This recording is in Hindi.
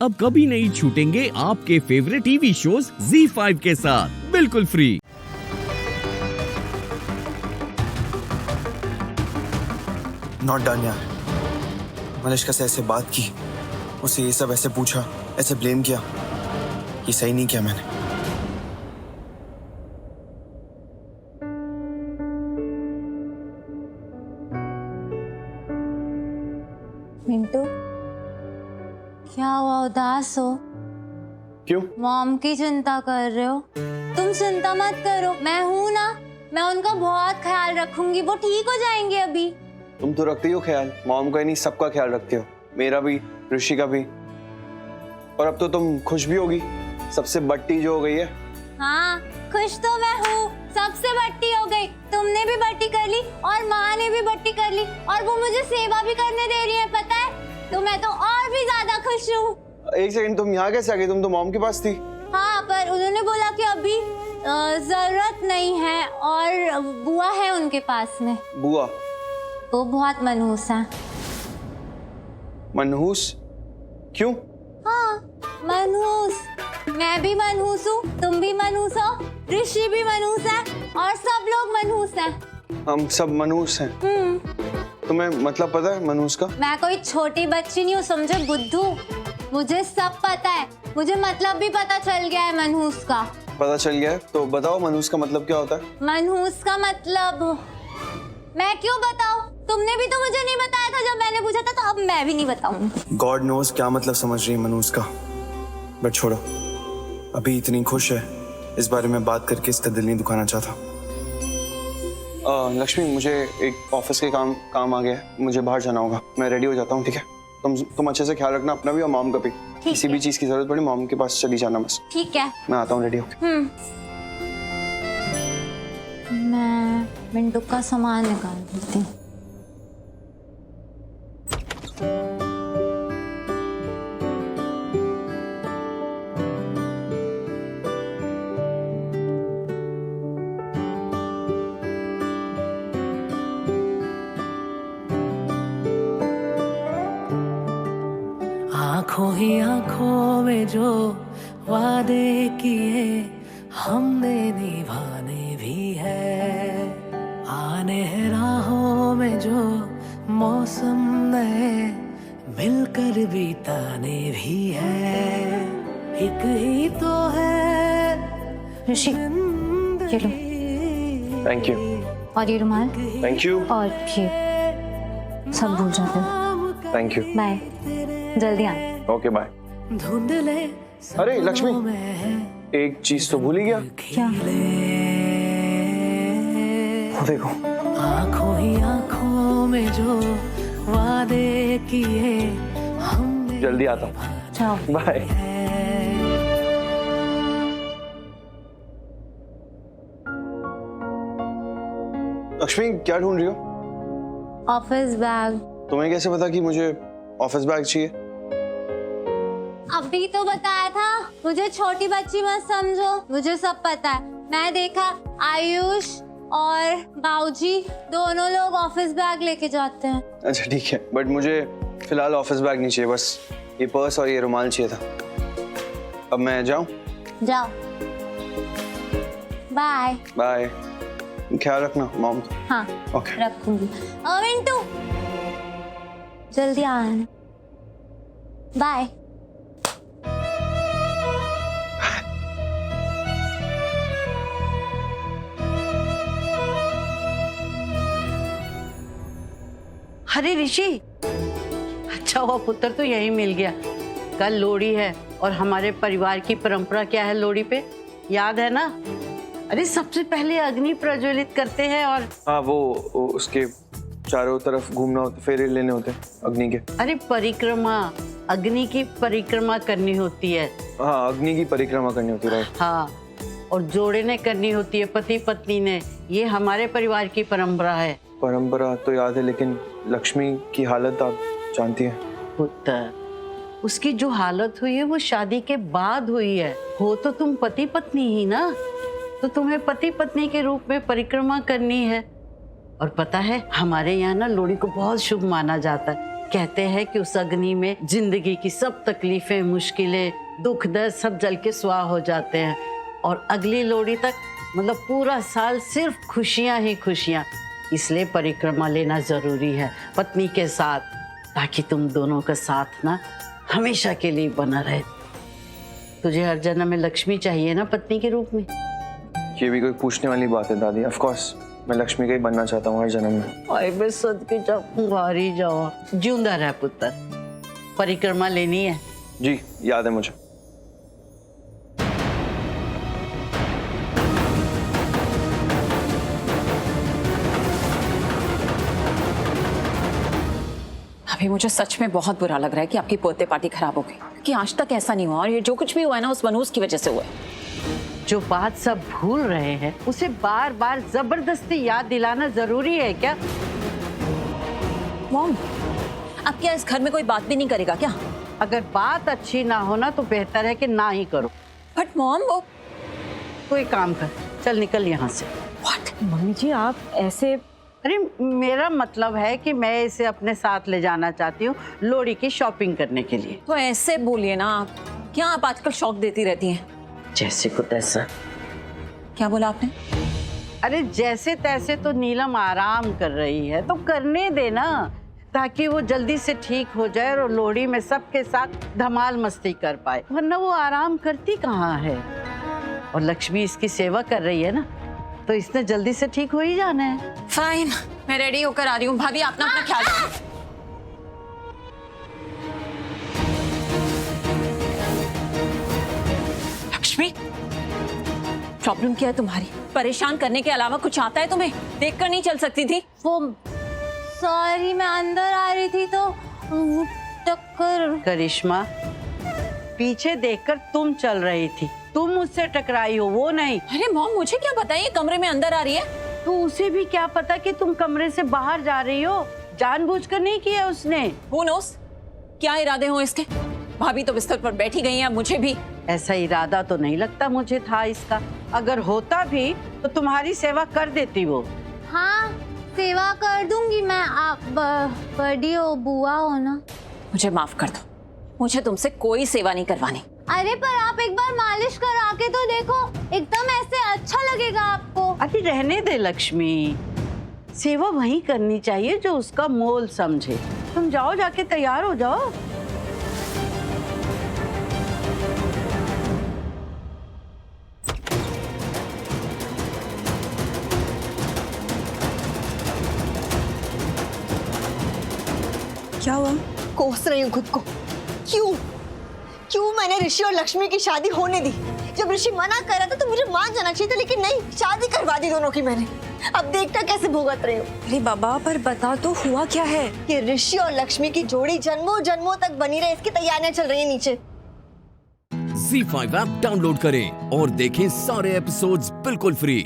अब कभी नहीं छूटेंगे आपके फेवरेट टीवी शोज ZEE5 के साथ बिल्कुल फ्री। नॉट डन यार। मलिश्का से ऐसे बात की, उसे ये सब ऐसे पूछा, ऐसे ब्लेम किया, ये सही नहीं किया मैंने। मिंटू, क्या हुआ? उदास हो? क्यों? मॉम की चिंता कर रहे हो? तुम चिंता मत करो, मैं हूं ना, मैं उनका बहुत ख्याल रखूंगी, वो ठीक हो जाएंगे अभी। तुम तो रखती हो ख्याल, मॉम का ही नहीं सबका ख्याल रखते हो, मेरा भी, ऋषि का भी। और अब तो तुम खुश भी होगी, सबसे बट्टी जो हो गई है। हाँ, खुश तो मैं हूँ, सबसे बट्टी हो गई। तुमने भी बट्टी कर ली और माँ ने भी बट्टी कर ली और वो मुझे सेवा भी करने दे रही है, पता है? तो मैं तो और भी ज्यादा खुश हूँ। एक सेकंड, तुम यहाँ कैसे आ गई? तुम तो मॉम के पास थी। हाँ, पर उन्होंने बोला कि अभी जरूरत नहीं है और बुआ है उनके पास में। बुआ? वो बहुत मनहूस है। मनहूस? क्यों? हाँ, मनहूस। मैं भी मनहूस हूँ, तुम भी मनहूस हो, ऋषि भी मनहूस है और सब लोग मनहूस हैं। हम सब मनहूस हैं। तुम्हें मतलब पता है मनहूस का? मैं कोई छोटी बच्ची नहीं हूँ, समझे बुद्धू? मुझे सब पता है, मुझे मतलब भी पता चल गया है मनहूस का। पता चल गया है? तो बताओ मनहूस का मतलब क्या होता है? मनहूस का मतलब मैं क्यों बताऊं? तुमने भी तो मुझे नहीं बताया था जब मैंने पूछा था, तो अब मैं भी नहीं बताऊंगी। गॉड नोज क्या मतलब समझ रही है मनहूस का, बट छोड़ो, अभी इतनी खुश है, इस बारे में बात करके इसका दिल नहीं दुखाना चाहता। लक्ष्मी, मुझे एक ऑफिस के काम आ गया है, मुझे बाहर जाना होगा, मैं रेडी हो जाता हूँ, ठीक है? तुम अच्छे से ख्याल रखना अपना भी और मॉम का भी। किसी भी चीज की जरूरत पड़ी मॉम के पास चली जाना बस। ठीक है, मैं आता हूँ रेडी होके। मैं मिंटू का सामान निकाल देती हूँ। आंखों ही आंखों में जो वादे किए हमने निभाने भी है, आने हैं राहों में जो मौसम नए मिलकर बिताने भी है, एक ही तो है ऋषि, ये लो। Thank you. और ये रुमाल। Thank you. और ये सब भूल जाते हो। Thank you. बाय, जल्दी आना। Okay bye. धुंधले अरे लक्ष्मी, एक चीज तो भूल ही गया। क्या? देखो, आंखों ही आंखों में जो वादे किए हमने। जल्दी आता हूँ। जाओ। बाय। लक्ष्मी, क्या ढूंढ रही हो? Office bag. तुम्हें कैसे पता कि मुझे ऑफिस बैग चाहिए? अभी तो बताया था, मुझे छोटी बच्ची मत समझो, मुझे सब पता है। मैं देखा आयुष और बाऊजी दोनों लोग ऑफिस बैग लेके जाते हैं। अच्छा ठीक है, बट मुझे फिलहाल ऑफिस बैग नहीं चाहिए, बस ये पर्स और ये रुमाल चाहिए था। अब मैं जाऊं? जाओ। बाय। बाय। ख्याल रखना मॉम का। हाँ, ओके। रखूंगी। मिंटू, जल्दी आना। बाय। अरे ऋषि, अच्छा हुआ पुत्र तो यही मिल गया। कल लोहड़ी है और हमारे परिवार की परंपरा क्या है लोहड़ी पे, याद है ना? अरे सबसे पहले अग्नि प्रज्वलित करते हैं और हाँ, वो उसके चारों तरफ घूमना होता, फेरे लेने होते अग्नि के। अरे परिक्रमा, अग्नि की परिक्रमा करनी होती है। हाँ, अग्नि की परिक्रमा करनी होती है। हाँ, और जोड़े ने करनी होती है, पति पत्नी ने। ये हमारे परिवार की परंपरा है। परंपरा तो याद है, लेकिन लक्ष्मी की हालत आप जानती हैं। पुत्र, उसकी जो हालत हुई है वो शादी के बाद हुई है। हो तो तुम पति पत्नी ही ना, तो तुम्हें पति पत्नी के रूप में परिक्रमा करनी है। और पता है हमारे यहाँ ना लोहड़ी को बहुत शुभ माना जाता है। कहते हैं कि उस अग्नि में जिंदगी की सब तकलीफें, मुश्किलें, दुख दर्द सब जल के स्वाह हो जाते हैं और अगली लोहड़ी तक मतलब पूरा साल सिर्फ खुशियां ही खुशियां। इसलिए परिक्रमा लेना जरूरी है पत्नी के साथ, ताकि तुम दोनों का साथ ना हमेशा के लिए बना रहे। तुझे हर जन्म में लक्ष्मी चाहिए ना पत्नी के रूप में। ये भी कोई पूछने वाली बात है दादी? ऑफ कोर्स मैं लक्ष्मी का ही बनना चाहता हूँ हर जन्म में। आए मैं सदके हारी जाओ। जिंदा रह पुत्र, परिक्रमा लेनी है। जी याद है मुझे। अभी मुझे सच में बहुत बुरा लग रहा है कि आपकी बर्थडे पार्टी खराब हो गई, क्योंकि आज तक ऐसा नहीं हुआ और ये जो कुछ भी हुआ है ना उस बनूस की वजह से हुआ है। जो बात सब भूल रहे हैं उसे बार बार जबरदस्ती याद दिलाना जरूरी है क्या? मॉम, अब क्या इस घर में कोई बात भी नहीं करेगा क्या? अगर बात अच्छी ना हो ना तो बेहतर है कि ना ही करो। बट मॉम वो कोई काम कर, चल निकल यहाँ से। व्हाट? मम्मी जी आप ऐसे? अरे मेरा मतलब है कि मैं इसे अपने साथ ले जाना चाहती हूँ लोहड़ी की शॉपिंग करने के लिए। तो ऐसे बोलिए ना आप, क्या आप आजकल शौक देती रहती हैं? जैसे को तैसा। क्या बोला आपने? अरे जैसे तैसे तो नीलम आराम कर रही है तो करने देना, ताकि वो जल्दी से ठीक हो जाए और लोहड़ी में सबके साथ धमाल मस्ती कर पाए, वरना वो आराम करती कहाँ है। और लक्ष्मी इसकी सेवा कर रही है ना, तो इसने जल्दी से ठीक हो ही जाना है। फाइन, मैं रेडी होकर आ रही हूँ। भाभी अपना अपना ख्याल रखो। लक्ष्मी, प्रॉब्लम क्या है तुम्हारी? परेशान करने के अलावा कुछ आता है तुम्हें? देखकर नहीं चल सकती थी? वो सॉरी, मैं अंदर आ रही थी तो वो टक्कर। करिश्मा, पीछे देखकर तुम चल रही थी, तुम मुझसे टकराई हो, वो नहीं। अरे मॉम, मुझे क्या पता है ये कमरे में अंदर आ रही है? तो उसे भी क्या पता कि तुम कमरे से बाहर जा रही हो? जानबूझकर नहीं किया उसने। Who knows? क्या इरादे हो इसके? भाभी तो बिस्तर पर बैठी गई हैं, मुझे भी। ऐसा इरादा तो नहीं लगता मुझे था इसका। अगर होता भी तो तुम्हारी सेवा कर देती वो। हाँ, सेवा कर दूंगी मैं। आप बड़ी हो, बुआ हो ना। मुझे माफ कर दो, मुझे तुमसे कोई सेवा नहीं करवानी। अरे पर आप एक बार मालिश करा के तो देखो, एकदम ऐसे अच्छा लगेगा आपको। अरे रहने दे लक्ष्मी, सेवा वही करनी चाहिए जो उसका मोल समझे। तुम जाओ, जाके तैयार हो जाओ। क्या हुआ? कोस रही हूँ खुद को। क्यों मैंने ऋषि और लक्ष्मी की शादी होने दी? जब ऋषि मना कर रहा था तो मुझे मान जाना चाहिए था, लेकिन नहीं, शादी करवा दी दोनों की मैंने। अब देखना कैसे भुगत रही हूँ। अरे बाबा, पर बता तो हुआ क्या है? कि ऋषि और लक्ष्मी की जोड़ी जन्मों जन्मों तक बनी रहे, इसकी तैयारियां चल रही है नीचे। ZEE5 ऐप डाउनलोड करें और देखें सारे एपिसोड्स बिल्कुल फ्री।